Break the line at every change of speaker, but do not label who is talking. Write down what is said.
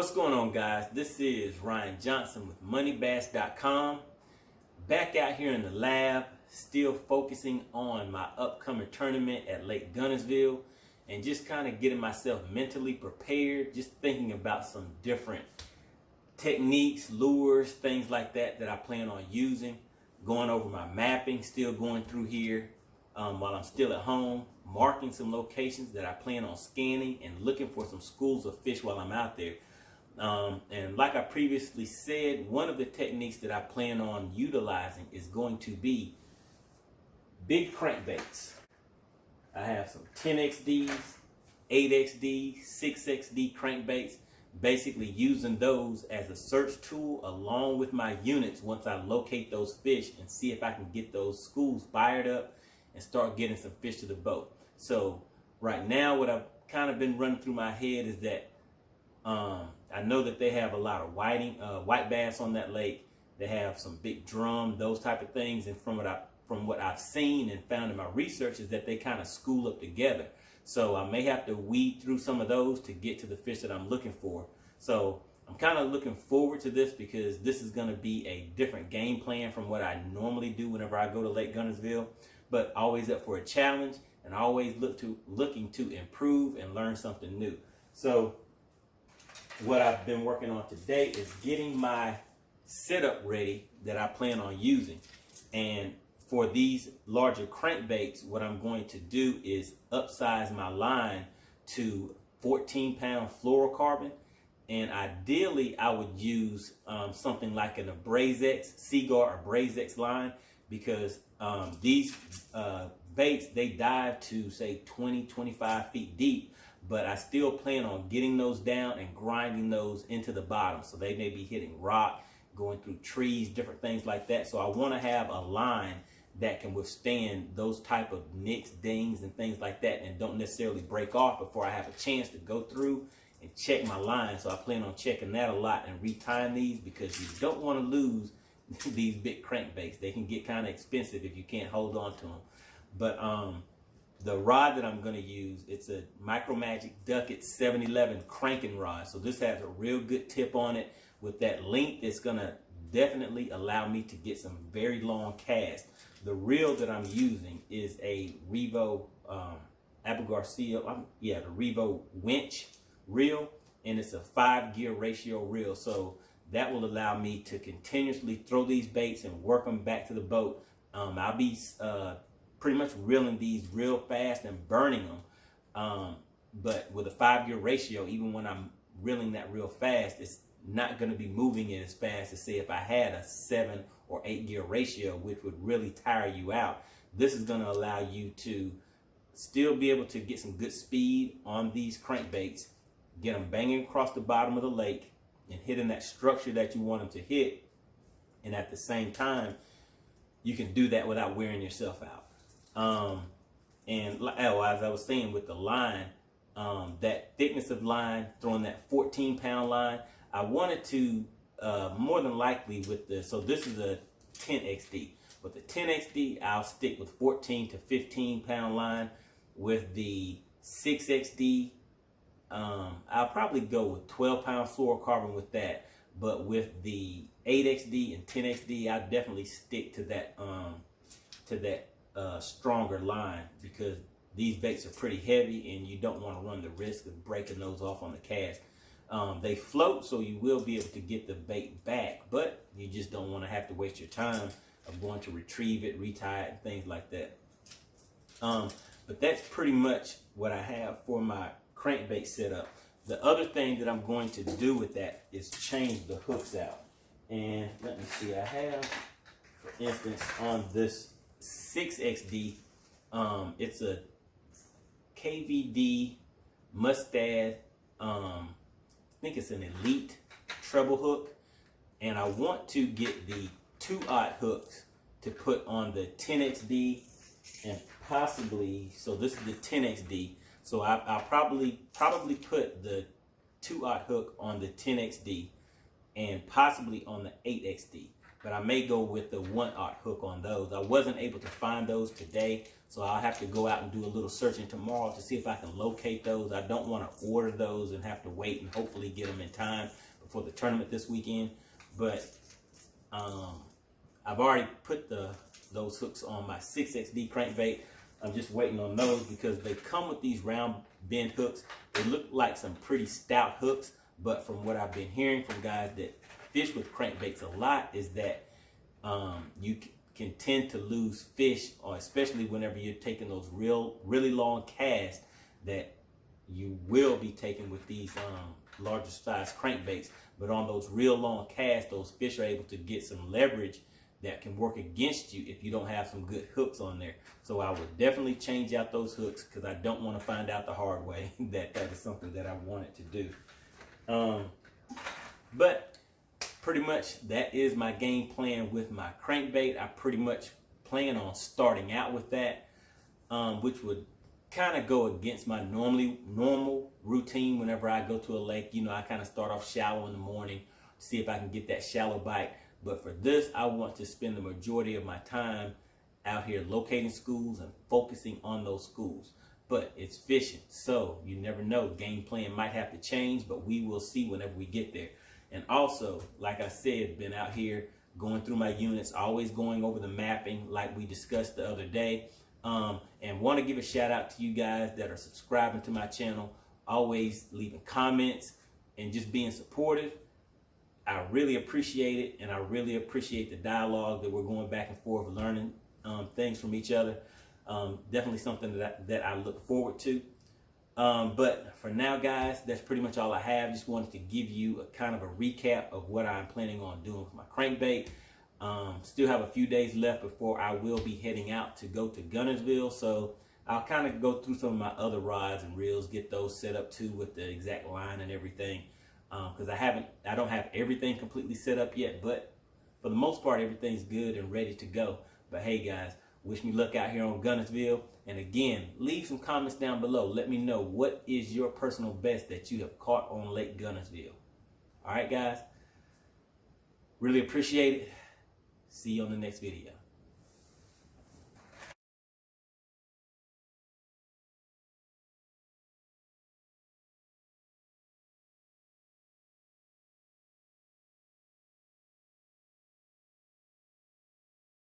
What's going on, guys? This is Ryan Johnson with moneybass.com. Back out here in the lab, still focusing on my upcoming tournament at Lake Guntersville and just kind of getting myself mentally prepared, just thinking about some different techniques, lures, things like that I plan on using. Going over my mapping, still going through here while I'm still at home, marking some locations that I plan on scanning and looking for some schools of fish while I'm out there. And like I previously said, one of the techniques that I plan on utilizing is going to be big crankbaits. I have some 10XDs, 8XD, 6XD crankbaits, basically using those as a search tool along with my units once I locate those fish and see if I can get those schools fired up and start getting some fish to the boat. So right now what I've kind of been running through my head is that I know that they have a lot of white bass on that lake. They have some big drum, those type of things. And from what I've seen and found in my research is that they kind of school up together. So I may have to weed through some of those to get to the fish that I'm looking for. So I'm kind of looking forward to this because this is going to be a different game plan from what I normally do whenever I go to Lake Guntersville. But always up for a challenge and always looking to improve and learn something new. So what I've been working on today is getting my setup ready that I plan on using. And for these larger crankbaits, what I'm going to do is upsize my line to 14-pound fluorocarbon. And ideally, I would use something like an AbrazeX, Seaguar AbrazeX line, because these baits, they dive to say 20, 25 feet deep. But I still plan on getting those down and grinding those into the bottom. So they may be hitting rock, going through trees, different things like that. So I want to have a line that can withstand those type of nicks, dings, and things like that and don't necessarily break off before I have a chance to go through and check my line. So I plan on checking that a lot and retying these because you don't want to lose these big crankbaits. They can get kind of expensive if you can't hold on to them. But the rod that I'm going to use, it's a Micro Magic Ducket 711 cranking rod. So this has a real good tip on it with that length. It's going to definitely allow me to get some very long casts. The reel that I'm using is a Revo the Revo winch reel, and it's a 5-gear ratio reel. So that will allow me to continuously throw these baits and work them back to the boat. I'll be pretty much reeling these real fast and burning them. But with a 5-gear ratio, even when I'm reeling that real fast, it's not going to be moving it as fast as say if I had a 7 or 8-gear ratio, which would really tire you out. This is going to allow you to still be able to get some good speed on these crankbaits, get them banging across the bottom of the lake and hitting that structure that you want them to hit. And at the same time, you can do that without wearing yourself out. And as I was saying with the line, that thickness of line, throwing that 14-pound line, I wanted to more than likely with the, so this is a 10XD. With the 10XD, I'll stick with 14 to 15-pound line. With the 6XD, I'll probably go with 12-pound fluorocarbon with that. But with the 8XD and 10XD, I definitely stick to that stronger line because these baits are pretty heavy and you don't want to run the risk of breaking those off on the cast. They float, so you will be able to get the bait back, but you just don't want to have to waste your time of going to retrieve it, retie it, and things like that. But that's pretty much what I have for my crankbait setup. The other thing that I'm going to do with that is change the hooks out. And let me see, I have, for instance, on this 6XD, it's a KVD Mustad, I think it's an Elite treble hook, and I want to get the 2/0 hooks to put on the 10XD and possibly, so this is the 10XD, so I'll probably put the 2/0 hook on the 10XD and possibly on the 8XD. but I may go with the 1/0 hook on those. I wasn't able to find those today, so I'll have to go out and do a little searching tomorrow to see if I can locate those. I don't want to order those and have to wait and hopefully get them in time before the tournament this weekend. But I've already put those hooks on my 6XD crankbait. I'm just waiting on those because they come with these round bend hooks. They look like some pretty stout hooks, but from what I've been hearing from guys that fish with crankbaits a lot is that you can tend to lose fish, or especially whenever you're taking those really long casts that you will be taking with these larger size crankbaits. But on those real long casts, those fish are able to get some leverage that can work against you if you don't have some good hooks on there. So I would definitely change out those hooks because I don't want to find out the hard way that is something that I wanted to do. But pretty much that is my game plan with my crankbait. I pretty much plan on starting out with that, which would kind of go against my normal routine whenever I go to a lake. You know, I kind of start off shallow in the morning, see if I can get that shallow bite. But for this, I want to spend the majority of my time out here locating schools and focusing on those schools. But it's fishing, so you never know. Game plan might have to change, but we will see whenever we get there. And also, like I said, been out here going through my units, always going over the mapping like we discussed the other day. And want to give a shout out to you guys that are subscribing to my channel, always leaving comments and just being supportive. I really appreciate it, and I really appreciate the dialogue that we're going back and forth, learning things from each other. Definitely something that I look forward to. But for now, guys, that's pretty much all I have. Just wanted to give you a kind of a recap of what I'm planning on doing with my crankbait. Still have a few days left before I will be heading out to go to Guntersville, so I'll kind of go through some of my other rods and reels, get those set up too with the exact line and everything. Because I don't have everything completely set up yet, but for the most part, everything's good and ready to go. But hey, guys, wish me luck out here on Guntersville. And again, leave some comments down below. Let me know what is your personal best that you have caught on Lake Guntersville. All right, guys. Really appreciate it. See you on the next video.